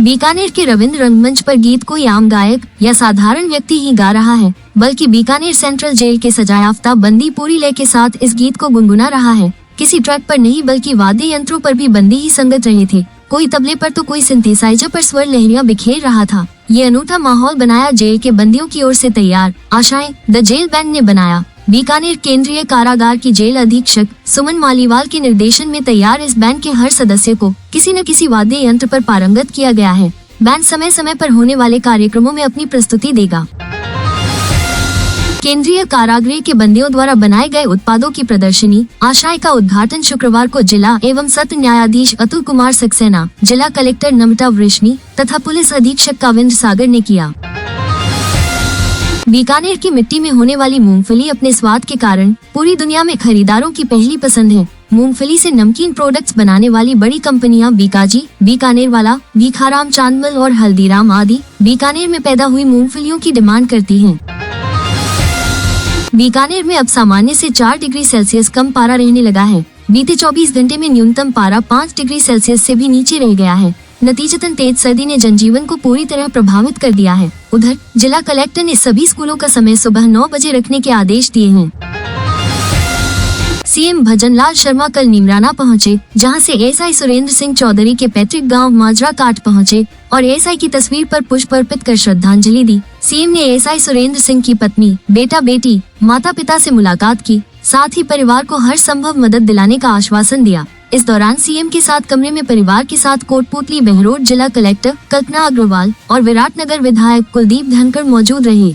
बीकानेर के रविंद्र रंगमंच पर गीत कोई आम गायक या साधारण व्यक्ति ही गा रहा है, बल्कि बीकानेर सेंट्रल जेल के सजायाफ्ता बंदी पूरी लय के साथ इस गीत को गुनगुना रहा है। किसी ट्रैक पर नहीं बल्कि वाद्य यंत्रों पर भी बंदी ही संगत रहे थे। कोई तबले पर तो कोई सिंथेसाइजर पर स्वर लहरियां बिखेर रहा था। ये अनूठा माहौल बनाया जेल के बंदियों की ओर से तैयार आशाएं द जेल बैंड ने बनाया। बीकानेर केंद्रीय कारागार की जेल अधीक्षक सुमन मालीवाल के निर्देशन में तैयार इस बैंड के हर सदस्य को किसी न किसी वाद्य यंत्र पर पारंगत किया गया है। बैंड समय समय पर होने वाले कार्यक्रमों में अपनी प्रस्तुति देगा। केंद्रीय कारागृह के बंदियों द्वारा बनाए गए उत्पादों की प्रदर्शनी आशाएं का उद्घाटन शुक्रवार को जिला एवं सत्र न्यायाधीश अतुल कुमार सक्सेना, जिला कलेक्टर नमिता वृष्णि तथा पुलिस अधीक्षक काविंद्र सागर ने किया। बीकानेर की मिट्टी में होने वाली मूंगफली अपने स्वाद के कारण पूरी दुनिया में खरीदारों की पहली पसंद है। मूंगफली से नमकीन प्रोडक्ट्स बनाने वाली बड़ी कंपनियां बीकाजी, बीकानेर वाला, भीखाराम चांदमल और हल्दीराम आदि बीकानेर में पैदा हुई मूंगफलियों की डिमांड करती हैं। बीकानेर में अब सामान्य से 4 डिग्री सेल्सियस कम पारा रहने लगा है। बीते 24 घंटे में न्यूनतम पारा 5 डिग्री सेल्सियस से भी नीचे रह गया है। नतीजतन तेज सर्दी ने जनजीवन को पूरी तरह प्रभावित कर दिया है। उधर जिला कलेक्टर ने सभी स्कूलों का समय सुबह 9 बजे रखने के आदेश दिए हैं। सीएम भजनलाल शर्मा कल नीमराना पहुंचे, जहां से एएसआई सुरेंद्र सिंह चौधरी के पैतृक गांव माजरा काट पहुंचे और एएसआई की तस्वीर पर पुष्प अर्पित कर श्रद्धांजलि दी। सीएम ने एएसआई सुरेंद्र सिंह की पत्नी, बेटा बेटी, माता पिता से मुलाकात की, साथ ही परिवार को हर संभव मदद दिलाने का आश्वासन दिया। इस दौरान सीएम के साथ कमरे में परिवार के साथ कोटपुतली बहरोड जिला कलेक्टर कल्पना अग्रवाल और विराटनगर विधायक कुलदीप धनखड़ मौजूद रहे।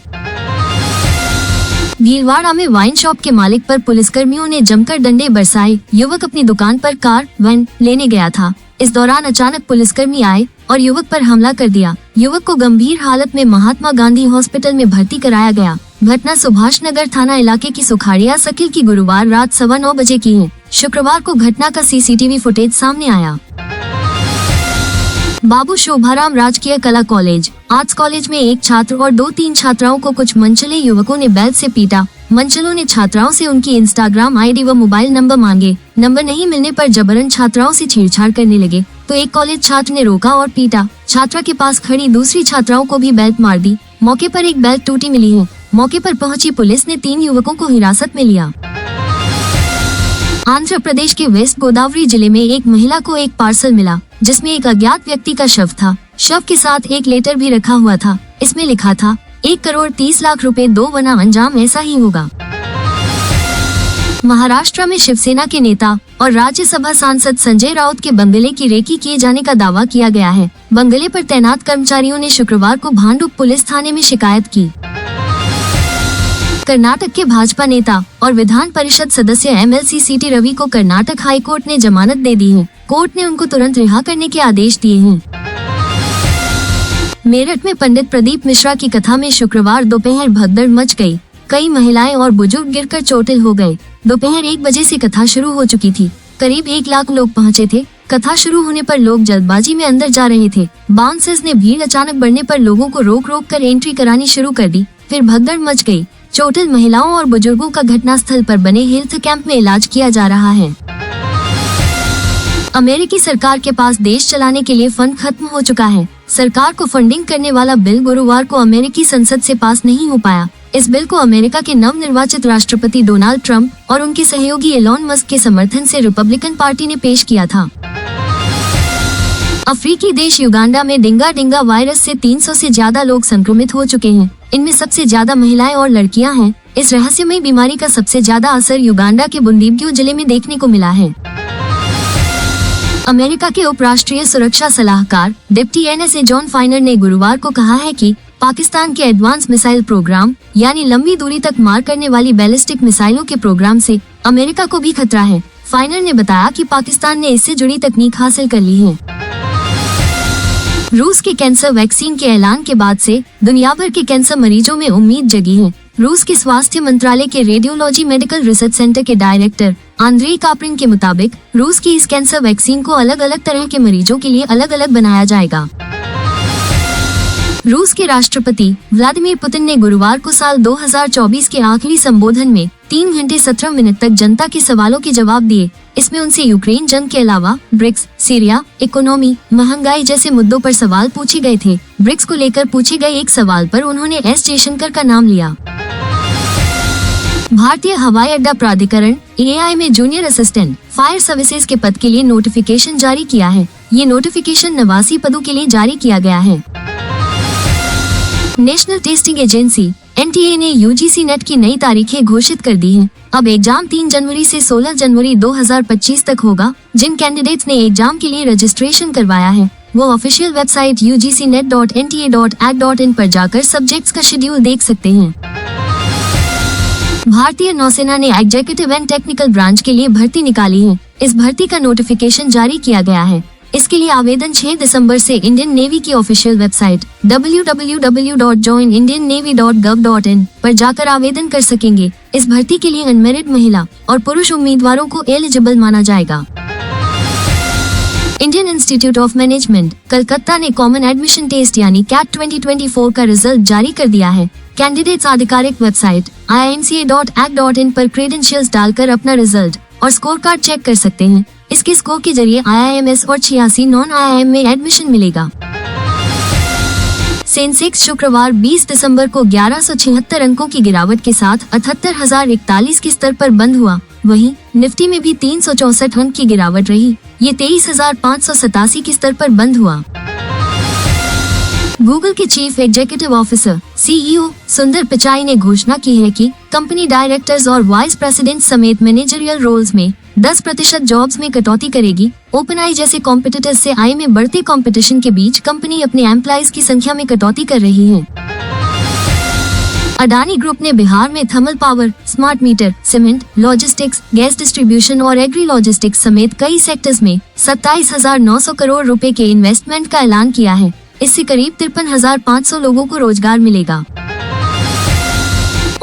भीलवाड़ा में वाइन शॉप के मालिक पर पुलिसकर्मियों ने जमकर डंडे बरसाए। युवक अपनी दुकान पर कार वैन लेने गया था। इस दौरान अचानक पुलिसकर्मी आए और युवक पर हमला कर दिया। युवक को गंभीर हालत में महात्मा गांधी हॉस्पिटल में भर्ती कराया गया। घटना सुभाष नगर थाना इलाके की सुखाड़िया सर्किल की गुरुवार रात 9:15 बजे की है। शुक्रवार को घटना का सीसीटीवी फुटेज सामने आया। बाबू शोभाराम राजकीय कला कॉलेज आर्ट्स कॉलेज में एक छात्र और 2-3 छात्राओं को कुछ मनचले युवकों ने बेल्ट से पीटा। मनचलों ने छात्राओं से उनकी इंस्टाग्राम आईडी व मोबाइल नंबर मांगे। नंबर नहीं मिलने पर जबरन छात्राओं से छेड़छाड़ करने लगे तो एक कॉलेज छात्र ने रोका और पीटा। छात्रा के पास खड़ी दूसरी छात्राओं को भी बेल्ट मार दी। मौके पर एक बेल्ट टूटी मिली है। मौके पर पहुंची पुलिस ने 3 युवकों को हिरासत में लिया। आंध्र प्रदेश के वेस्ट गोदावरी जिले में एक महिला को एक पार्सल मिला, जिसमें एक अज्ञात व्यक्ति का शव था। शव के साथ एक लेटर भी रखा हुआ था। इसमें लिखा था 1,30,00,000 रुपए दो वरना अंजाम ऐसा ही होगा। महाराष्ट्र में शिवसेना के नेता और राज्यसभा सांसद संजय राउत के बंगले की रेकी किए जाने का दावा किया गया है। बंगले पर तैनात कर्मचारियों ने शुक्रवार को भांडुप पुलिस थाने में शिकायत की। कर्नाटक के भाजपा नेता और विधान परिषद सदस्य एमएलसी सीटी रवि को कर्नाटक हाई कोर्ट ने जमानत दे दी है। कोर्ट ने उनको तुरंत रिहा करने के आदेश दिए हैं। मेरठ में पंडित प्रदीप मिश्रा की कथा में शुक्रवार दोपहर भगदड़ मच गई। कई महिलाएं और बुजुर्ग गिरकर चोटिल हो गए। दोपहर 1 बजे से कथा शुरू हो चुकी थी। करीब 1 लाख लोग पहुंचे थे। कथा शुरू होने पर लोग जल्दबाजी में अंदर जा रहे थे। बाउंसर्स ने भीड़ अचानक बढ़ने पर लोगों को रोक रोक कर एंट्री करानी शुरू कर दी। फिर भगदड़ मच गई। चोटिल महिलाओं और बुजुर्गों का घटनास्थल पर बने हेल्थ कैंप में इलाज किया जा रहा है। अमेरिकी सरकार के पास देश चलाने के लिए फंड खत्म हो चुका है। सरकार को फंडिंग करने वाला बिल गुरुवार को अमेरिकी संसद से पास नहीं हो पाया। इस बिल को अमेरिका के नवनिर्वाचित राष्ट्रपति डोनाल्ड ट्रंप और उनके सहयोगी एलॉन मस्क के समर्थन से रिपब्लिकन पार्टी ने पेश किया था। अफ्रीकी देश युगांडा में डिंगा वायरस से 300 से ज्यादा लोग संक्रमित हो चुके हैं। इनमें सबसे ज्यादा महिलाएं और लड़कियां हैं। इस रहस्यमयी बीमारी का सबसे ज्यादा असर युगांडा के बुंदीबग्यो जिले में देखने को मिला है। अमेरिका के उपराष्ट्रीय सुरक्षा सलाहकार डिप्टी एनएसए जॉन फाइनर ने गुरुवार को कहा है कि पाकिस्तान के एडवांस मिसाइल प्रोग्राम यानी लंबी दूरी तक मार करने वाली बैलिस्टिक मिसाइलों के प्रोग्राम से अमेरिका को भी खतरा है। फाइनर ने बताया कि पाकिस्तान ने इससे जुड़ी तकनीक हासिल कर ली है। रूस के कैंसर वैक्सीन के ऐलान के बाद से दुनिया भर के कैंसर मरीजों में उम्मीद जगी है। रूस के स्वास्थ्य मंत्रालय के रेडियोलॉजी मेडिकल रिसर्च सेंटर के डायरेक्टर आंद्रेई काप्रिन के मुताबिक रूस की इस कैंसर वैक्सीन को अलग अलग तरह के मरीजों के लिए अलग अलग बनाया जाएगा। रूस के राष्ट्रपति व्लादिमीर पुतिन ने गुरुवार को साल 2024 के आखिरी संबोधन में 3 घंटे 17 मिनट तक जनता के सवालों के जवाब दिए। इसमें उनसे यूक्रेन जंग के अलावा ब्रिक्स, सीरिया, इकोनॉमी, महंगाई जैसे मुद्दों पर सवाल पूछे गए थे। ब्रिक्स को लेकर पूछे गए एक सवाल पर उन्होंने एस जयशंकर का नाम लिया। भारतीय हवाई अड्डा प्राधिकरण (AAI) में जूनियर असिस्टेंट फायर सर्विसेज के पद के लिए नोटिफिकेशन जारी किया है। ये नोटिफिकेशन 89 पदों के लिए जारी किया गया है। नेशनल टेस्टिंग एजेंसी (NTA) ने UGC नेट की नई तारीखें घोषित कर दी हैं। अब एग्जाम 3 जनवरी से 16 जनवरी 2025 तक होगा। जिन कैंडिडेट्स ने एग्जाम के लिए रजिस्ट्रेशन करवाया है वो ऑफिशियल वेबसाइट ugcnet.nta.ac.in पर जाकर सब्जेक्ट्स का शेड्यूल देख सकते हैं। भारतीय नौसेना ने एग्जीक्यूटिव एंड टेक्निकल ब्रांच के लिए भर्ती निकाली है। इस भर्ती का नोटिफिकेशन जारी किया गया है। इसके लिए आवेदन 6 दिसंबर से इंडियन नेवी की ऑफिशियल वेबसाइट www.joinindiannavy.gov.in पर जाकर आवेदन कर सकेंगे। इस भर्ती के लिए अनमेरिड महिला और पुरुष उम्मीदवारों को एलिजिबल माना जाएगा। Indian institute of management Calcutta ने कॉमन एडमिशन टेस्ट यानी कैट 2024 का रिजल्ट जारी कर दिया है। कैंडिडेट्स आधिकारिक वेबसाइट imca.ac.in पर क्रेडेंशियल्स डालकर अपना रिजल्ट और स्कोर कार्ड चेक कर सकते हैं। इसके स्कोर के जरिए IIMS और 86 नॉन IIM में एडमिशन मिलेगा। सेंसेक्स शुक्रवार 20 दिसंबर को 1176 अंकों की गिरावट के साथ 78,041 के स्तर पर बंद हुआ। वहीं निफ्टी में भी 364 अंक की गिरावट रही। ये 23,587 के स्तर पर बंद हुआ। गूगल के चीफ एग्जीक्यूटिव ऑफिसर CEO सुंदर पिचाई ने घोषणा की है कि कंपनी डायरेक्टर्स और वाइस प्रेसिडेंट समेत मैनेजरियल रोल्स में 10% जॉब्स में कटौती करेगी। ओपनआई जैसे कॉम्पिटिटर्स से आई में बढ़ते कंपटीशन के बीच कंपनी अपने एम्प्लॉइज की संख्या में कटौती कर रही है। अडानी ग्रुप ने बिहार में thermal power, smart meter, cement, logistics, gas distribution और एग्री लॉजिस्टिक्स समेत कई सेक्टर्स में 27,900 करोड़ रुपए के इन्वेस्टमेंट का ऐलान किया है। इससे करीब 53,500 लोगों को रोजगार मिलेगा।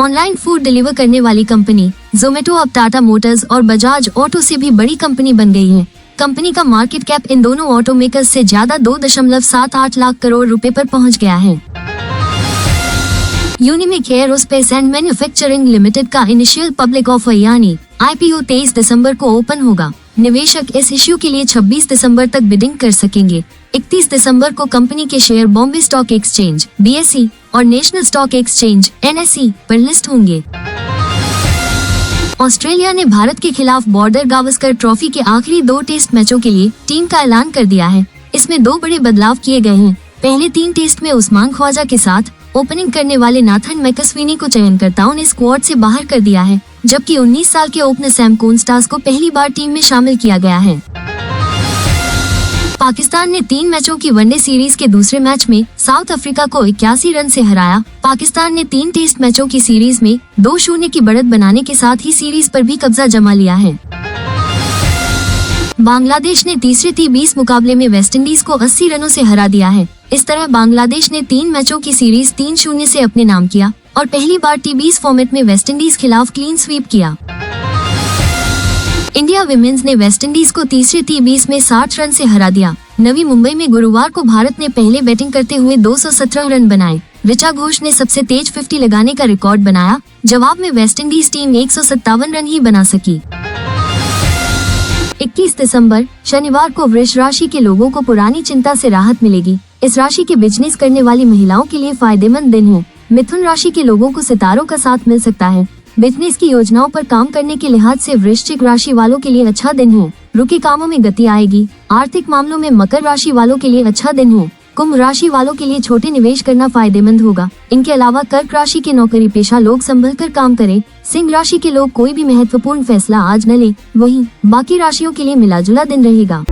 ऑनलाइन फूड डिलीवर करने वाली कंपनी जोमेटो अब टाटा मोटर्स और बजाज ऑटो से भी बड़ी कंपनी बन गई है। कंपनी का मार्केट कैप इन दोनों ऑटो मेकर्स से ज्यादा 2.78 लाख करोड़ रुपए पर पहुंच गया है। यूनिमिक एरोस्पेस एंड मैन्युफैक्चरिंग लिमिटेड का इनिशियल पब्लिक ऑफर यानी IPO 23 दिसंबर को ओपन होगा। निवेशक इस इश्यू के लिए 26 दिसंबर तक बिडिंग कर सकेंगे। 31 दिसंबर को कंपनी के share Bombay stock exchange BSE और नेशनल स्टॉक एक्सचेंज NSE पर लिस्ट होंगे। ऑस्ट्रेलिया ने भारत के खिलाफ बॉर्डर गावस्कर ट्रॉफी के आखिरी 2 टेस्ट मैचों के लिए टीम का ऐलान कर दिया है। इसमें 2 बड़े बदलाव किए गए हैं। पहले 3 टेस्ट में उस्मान ख्वाजा के साथ ओपनिंग करने वाले नाथन मैकस्वीनी को चयनकर्ताओं ने स्क्वाड से बाहर कर दिया है, जबकि 19 साल के ओपनर सैम कोनस्टास को पहली बार टीम में शामिल किया गया है। पाकिस्तान ने 3 मैचों की वनडे सीरीज के दूसरे मैच में साउथ अफ्रीका को 81 रन से हराया। पाकिस्तान ने 3 टेस्ट मैचों की सीरीज में 2-0 की बढ़त बनाने के साथ ही सीरीज पर भी कब्जा जमा लिया है। बांग्लादेश ने तीसरे T20 मुकाबले में वेस्टइंडीज को 80 रनों से हरा दिया है। इस तरह बांग्लादेश ने 3 मैचों की सीरीज 3-0 से अपने नाम किया और पहली बार T20 फॉर्मेट में वेस्टइंडीज खिलाफ क्लीन स्वीप किया। इंडिया विमेंस ने वेस्टइंडीज को तीसरे T20 में 60 रन से हरा दिया। नवी मुंबई में गुरुवार को भारत ने पहले बैटिंग करते हुए 217 रन बनाए। ऋचा घोष ने सबसे तेज 50 लगाने का रिकॉर्ड बनाया। जवाब में वेस्टइंडीज टीम 157 रन ही बना सकी। 21 दिसंबर शनिवार को वृष राशि के लोगों को पुरानी चिंता से राहत मिलेगी। इस राशि के बिजनेस करने वाली महिलाओं के लिए फायदेमंद दिन है। मिथुन राशि के लोगों को सितारों का साथ मिल सकता है। बिजनेस की योजनाओं पर काम करने के लिहाज से वृश्चिक राशि वालों के लिए अच्छा दिन है। रुके कामों में गति आएगी। आर्थिक मामलों में मकर राशि वालों के लिए अच्छा दिन है। कुंभ राशि वालों के लिए छोटे निवेश करना फायदेमंद होगा। इनके अलावा कर्क राशि के नौकरी पेशा लोग संभल कर काम करें। सिंह राशि के लोग कोई भी महत्वपूर्ण फैसला आज न लें। वहीं बाकी राशियों के लिए मिला जुला दिन रहेगा।